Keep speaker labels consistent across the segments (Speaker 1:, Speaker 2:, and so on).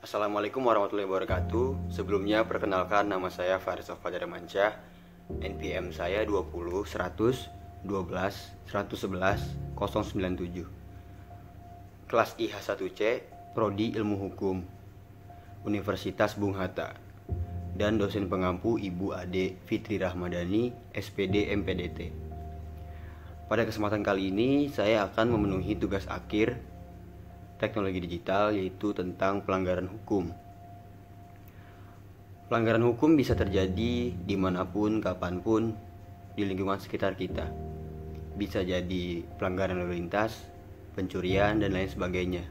Speaker 1: Assalamualaikum warahmatullahi wabarakatuh. Sebelumnya perkenalkan, nama saya Faris Fajar Mansyah. NPM saya 20 100 12 111 097. Kelas IH1C, Prodi Ilmu Hukum, Universitas Bung Hatta. Dan dosen pengampu Ibu Ade Fitri Rahmadani, SPD MPDT. Pada kesempatan kali ini saya akan memenuhi tugas akhir teknologi digital, yaitu tentang pelanggaran hukum. Pelanggaran hukum bisa terjadi dimanapun, kapanpun, di lingkungan sekitar kita. Bisa jadi pelanggaran lalu lintas, pencurian, dan lain sebagainya.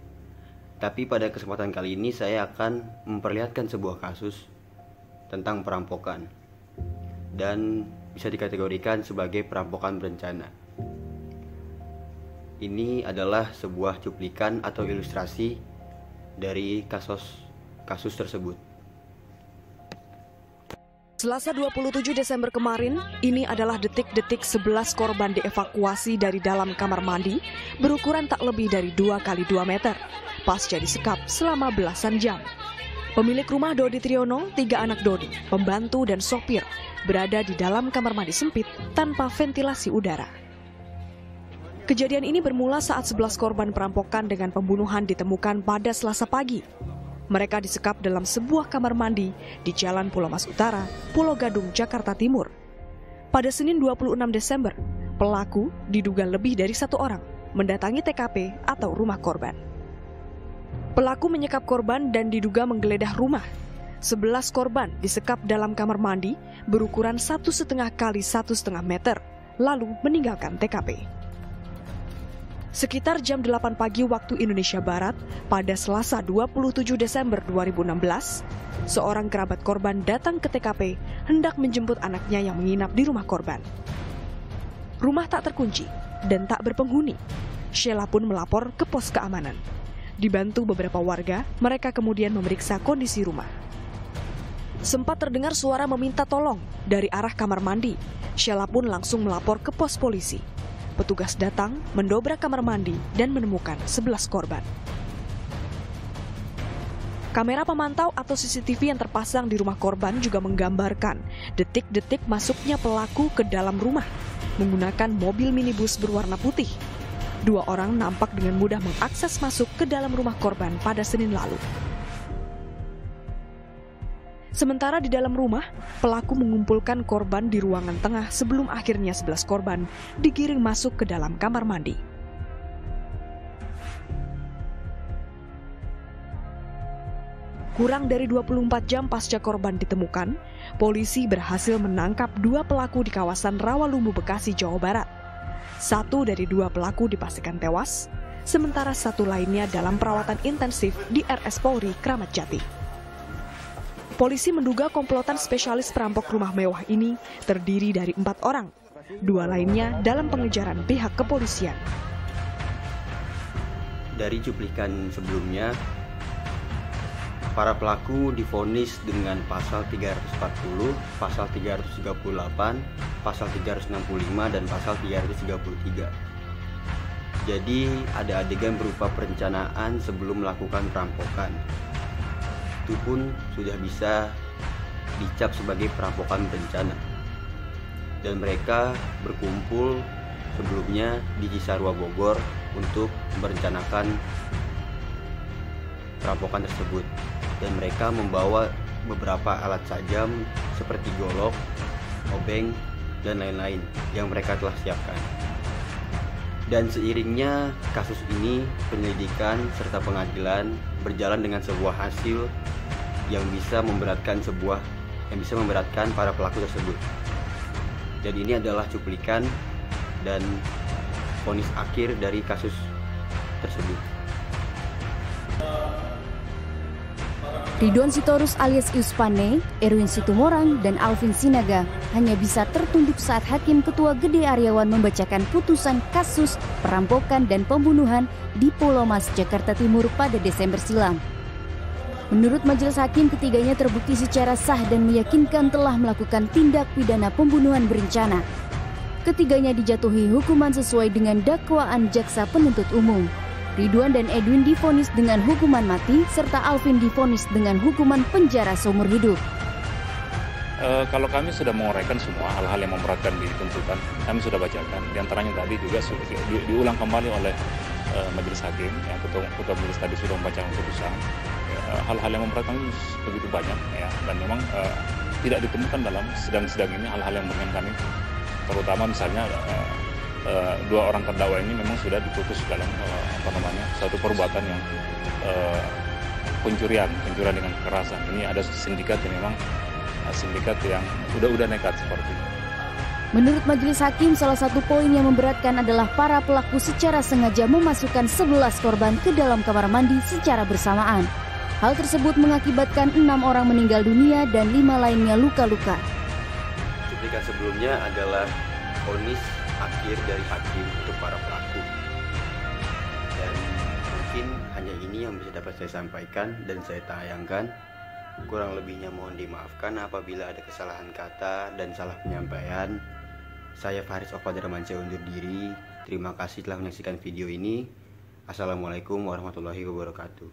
Speaker 1: Tapi pada kesempatan kali ini saya akan memperlihatkan sebuah kasus tentang perampokan, dan bisa dikategorikan sebagai perampokan berencana. Ini adalah sebuah cuplikan atau ilustrasi dari kasus tersebut.
Speaker 2: Selasa 27 Desember kemarin, ini adalah detik-detik 11 korban dievakuasi dari dalam kamar mandi berukuran tak lebih dari 2 x 2 meter, pasca disekap selama belasan jam. Pemilik rumah Dodi Triyono, 3 anak Dodi, pembantu dan sopir, berada di dalam kamar mandi sempit tanpa ventilasi udara. Kejadian ini bermula saat 11 korban perampokan dengan pembunuhan ditemukan pada Selasa pagi. Mereka disekap dalam sebuah kamar mandi di Jalan Pulau Mas Utara, Pulau Gadung, Jakarta Timur. Pada Senin 26 Desember, pelaku diduga lebih dari 1 orang mendatangi TKP atau rumah korban. Pelaku menyekap korban dan diduga menggeledah rumah. 11 korban disekap dalam kamar mandi berukuran 1,5 x 1,5 meter, lalu meninggalkan TKP. Sekitar jam 8 pagi waktu Indonesia Barat, pada Selasa 27 Desember 2016, seorang kerabat korban datang ke TKP hendak menjemput anaknya yang menginap di rumah korban. Rumah tak terkunci dan tak berpenghuni. Sheila pun melapor ke pos keamanan. Dibantu beberapa warga, mereka kemudian memeriksa kondisi rumah. Sempat terdengar suara meminta tolong dari arah kamar mandi. Sheila pun langsung melapor ke pos polisi. Petugas datang, mendobrak kamar mandi, dan menemukan 11 korban. Kamera pemantau atau CCTV yang terpasang di rumah korban juga menggambarkan detik-detik masuknya pelaku ke dalam rumah menggunakan mobil minibus berwarna putih. 2 orang nampak dengan mudah mengakses masuk ke dalam rumah korban pada Senin lalu. Sementara di dalam rumah, pelaku mengumpulkan korban di ruangan tengah sebelum akhirnya 11 korban digiring masuk ke dalam kamar mandi. Kurang dari 24 jam pasca korban ditemukan, polisi berhasil menangkap 2 pelaku di kawasan Rawalumbu, Bekasi, Jawa Barat. 1 dari 2 pelaku dipastikan tewas, sementara 1 lainnya dalam perawatan intensif di RS Polri Kramat Jati. Polisi menduga komplotan spesialis perampok rumah mewah ini terdiri dari 4 orang. 2 lainnya dalam pengejaran pihak kepolisian.
Speaker 1: Dari cuplikan sebelumnya, para pelaku divonis dengan pasal 340, pasal 338, pasal 365, dan pasal 333. Jadi ada adegan berupa perencanaan sebelum melakukan perampokan. Itu pun sudah bisa dicap sebagai perampokan berencana. Dan mereka berkumpul sebelumnya di Cisarua, Bogor untuk merencanakan perampokan tersebut. Dan mereka membawa beberapa alat tajam seperti golok, obeng, dan lain-lain yang mereka telah siapkan. Dan seiringnya kasus ini, penyelidikan serta pengadilan berjalan dengan sebuah hasil yang bisa memberatkan para pelaku tersebut. Dan ini adalah cuplikan dan vonis akhir dari kasus tersebut.
Speaker 3: Ridwan Sitorus alias Iuspane, Erwin Situmorang, dan Alvin Sinaga hanya bisa tertunduk saat Hakim Ketua Gede Aryawan membacakan putusan kasus perampokan dan pembunuhan di Pulau Mas, Jakarta Timur pada Desember silam. Menurut majelis hakim, ketiganya terbukti secara sah dan meyakinkan telah melakukan tindak pidana pembunuhan berencana. Ketiganya dijatuhi hukuman sesuai dengan dakwaan jaksa penuntut umum. Ridwan dan Edwin divonis dengan hukuman mati, serta Alvin divonis dengan hukuman penjara seumur hidup.
Speaker 4: Kalau kami sudah menguraikan semua hal-hal yang memberatkan di tuntutan, kami sudah bacakan. Di antaranya tadi juga diulang kembali oleh majelis hakim, yang ketua majelis tadi sudah membacakan putusan. Hal-hal yang memberatkan begitu banyak, ya, dan memang tidak ditemukan dalam sidang-sidang ini hal-hal yang meringankan kami. Terutama misalnya dua orang terdakwa ini memang sudah diputus dalam suatu perbuatan yang pencurian dengan kekerasan. Ini ada sindikat yang memang sindikat yang udah nekat seperti ini.
Speaker 3: Menurut majelis hakim, salah satu poin yang memberatkan adalah para pelaku secara sengaja memasukkan 11 korban ke dalam kamar mandi secara bersamaan. Hal tersebut mengakibatkan 6 orang meninggal dunia dan 5 lainnya luka-luka.
Speaker 1: Cuplikan sebelumnya adalah vonis akhir dari hakim untuk para pelaku. Dan mungkin hanya ini yang bisa dapat saya sampaikan dan saya tayangkan. Kurang lebihnya mohon dimaafkan apabila ada kesalahan kata dan salah penyampaian. Saya Faris Ofa Darmansyah undur diri. Terima kasih telah menyaksikan video ini. Assalamualaikum warahmatullahi wabarakatuh.